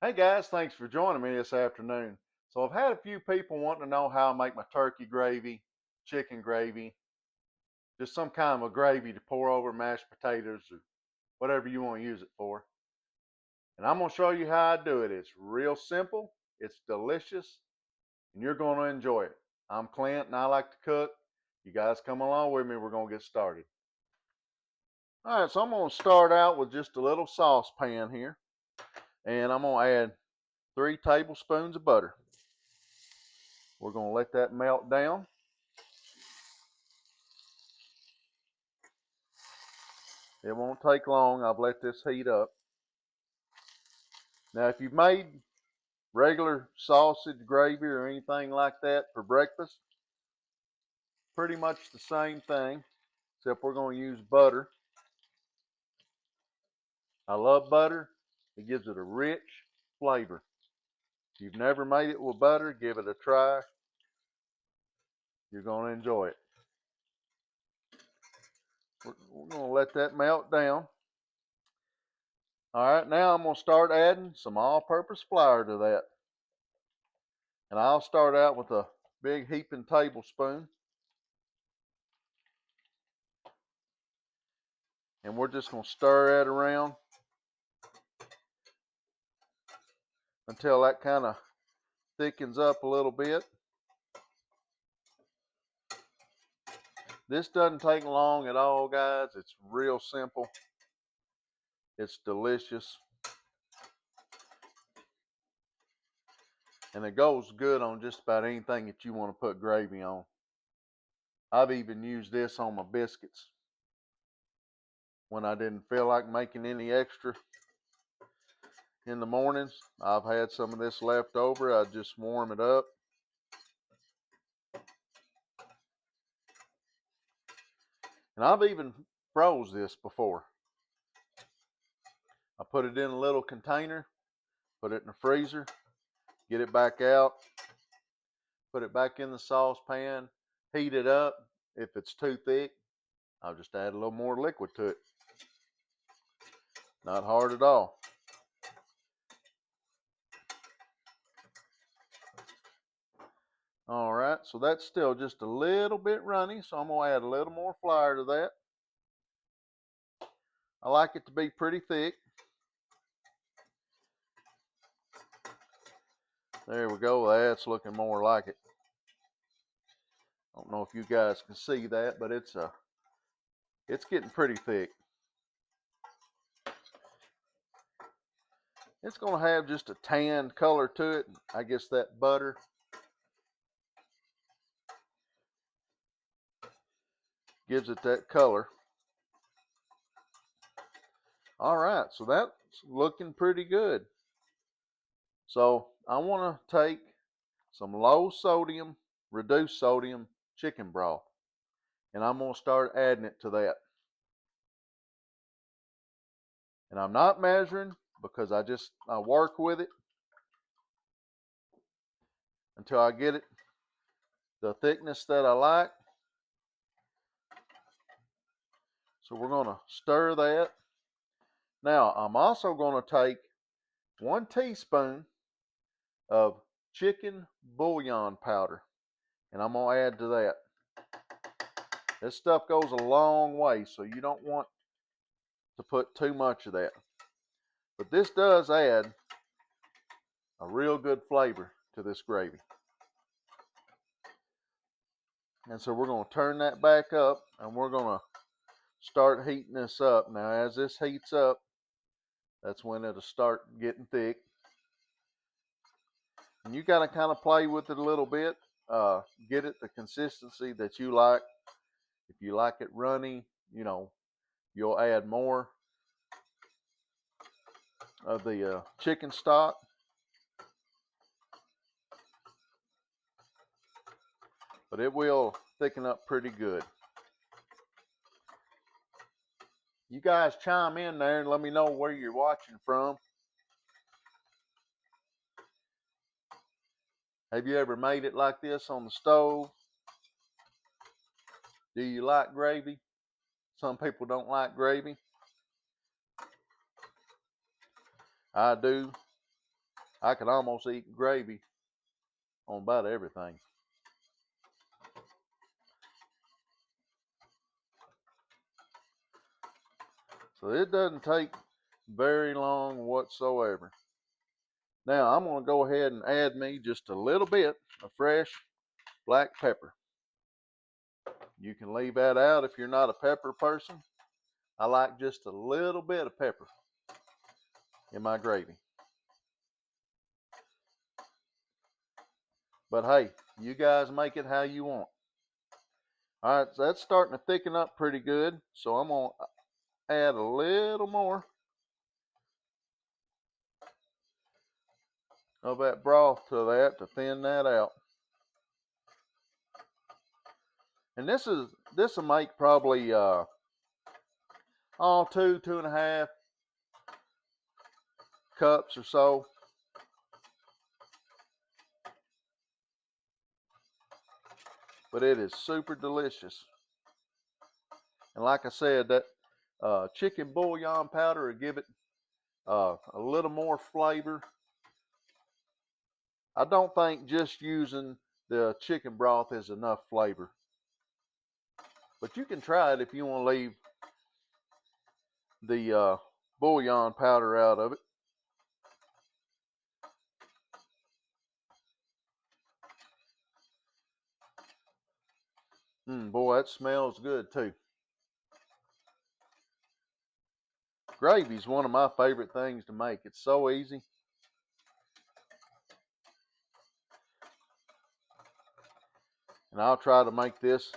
Hey guys, thanks for joining me this afternoon. So I've had a few people wanting to know how I make my turkey gravy, chicken gravy, just some kind of a gravy to pour over mashed potatoes or whatever you want to use it for. And I'm going to show you how I do it. It's real simple, it's delicious, and you're going to enjoy it. I'm Clint and I like to cook. You guys come along with me, we're going to get started. All right, so I'm going to start out with just a little saucepan here, and I'm going to add 3 tablespoons of butter. We're going to let that melt down. It won't take long. I've let this heat up. Now, if you've made regular sausage gravy or anything like that for breakfast, pretty much the same thing, except we're going to use butter. I love butter. It gives it a rich flavor. If you've never made it with butter, give it a try. You're going to enjoy it. We're going to let that melt down. All right, now I'm going to start adding some all-purpose flour to that. And I'll start out with a big heaping tablespoon. And we're just going to stir that around until that kind of thickens up a little bit. This doesn't take long at all, guys. It's real simple. It's delicious. And it goes good on just about anything that you want to put gravy on. I've even used this on my biscuits when I didn't feel like making any extra in the mornings. I've had some of this left over. I just warm it up. And I've even froze this before. I put it in a little container, put it in the freezer, get it back out, put it back in the saucepan, heat it up. If it's too thick, I'll just add a little more liquid to it. Not hard at all. All right, so that's still just a little bit runny, so I'm going to add a little more flour to that. I like it to be pretty thick. There we go. That's looking more like it. I don't know if you guys can see that, but it's getting pretty thick. It's going to have just a tan color to it. I guess that butter gives it that color. All right, so that's looking pretty good. So I want to take some low sodium, reduced sodium chicken broth, and I'm going to start adding it to that. And I'm not measuring because I work with it until I get it the thickness that I like. So we're going to stir that. Now I'm also going to take 1 teaspoon of chicken bouillon powder, and I'm going to add to that. This stuff goes a long way, so you don't want to put too much of that. But this does add a real good flavor to this gravy. And so we're going to turn that back up, and we're going to start heating this up. Now, as this heats up, that's when it'll start getting thick. And you got to kind of play with it a little bit, get it the consistency that you like. If you like it runny, you'll add more of the chicken stock. But it will thicken up pretty good. You guys chime in there and let me know where you're watching from. Have you ever made it like this on the stove? Do you like gravy? Some people don't like gravy. I do. I can almost eat gravy on about everything. So it doesn't take very long whatsoever. Now I'm going to go ahead and add me just a little bit of fresh black pepper. You can leave that out if you're not a pepper person. I like just a little bit of pepper in my gravy. But hey, you guys make it how you want. All right, so that's starting to thicken up pretty good. So I'm going to add a little more of that broth to that to thin that out. And this will make probably 2.5 cups or so. But it is super delicious. And like I said, that chicken bouillon powder will give it a little more flavor. I don't think just using the chicken broth is enough flavor. But you can try it if you want to leave the bouillon powder out of it. Boy, that smells good too. Gravy is one of my favorite things to make. It's so easy. And I'll try to make this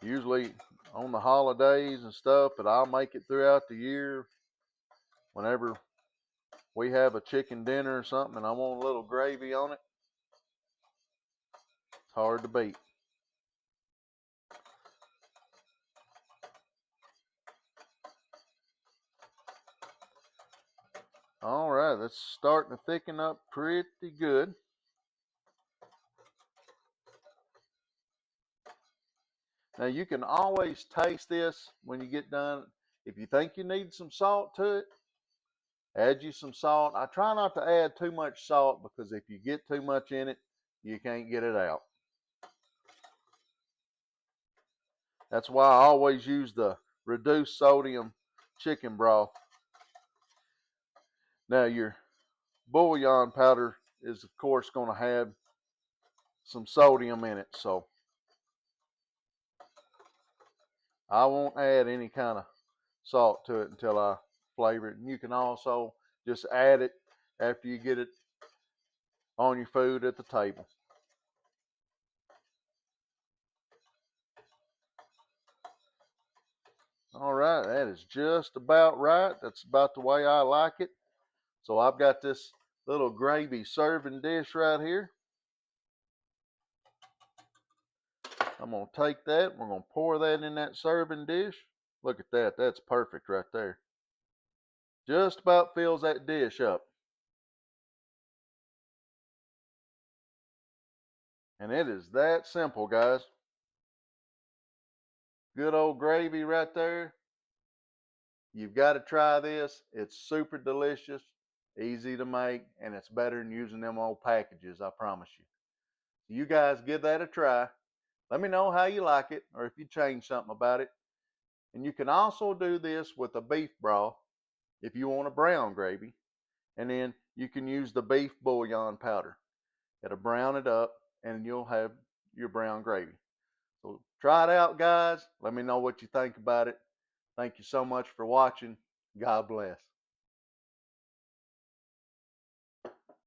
usually on the holidays and stuff, but I'll make it throughout the year whenever we have a chicken dinner or something and I want a little gravy on it. It's hard to beat. All right, that's starting to thicken up pretty good. Now you can always taste this when you get done. If you think you need some salt to it, add you some salt. I try not to add too much salt because if you get too much in it, you can't get it out. That's why I always use the reduced sodium chicken broth. Now your bouillon powder is of course going to have some sodium in it, so I won't add any kind of salt to it until I flavor it. And you can also just add it after you get it on your food at the table. All right, that is just about right. That's about the way I like it. So I've got this little gravy serving dish right here. I'm going to take that. We're going to pour that in that serving dish. Look at that. That's perfect right there. Just about fills that dish up. And it is that simple, guys. Good old gravy right there. You've got to try this. It's super delicious, easy to make, and it's better than using them old packages, I promise you. You guys give that a try. Let me know how you like it or if you change something about it. And you can also do this with a beef broth if you want a brown gravy. And then you can use the beef bouillon powder. It'll brown it up and you'll have your brown gravy. So try it out, guys. Let me know what you think about it. Thank you so much for watching. God bless.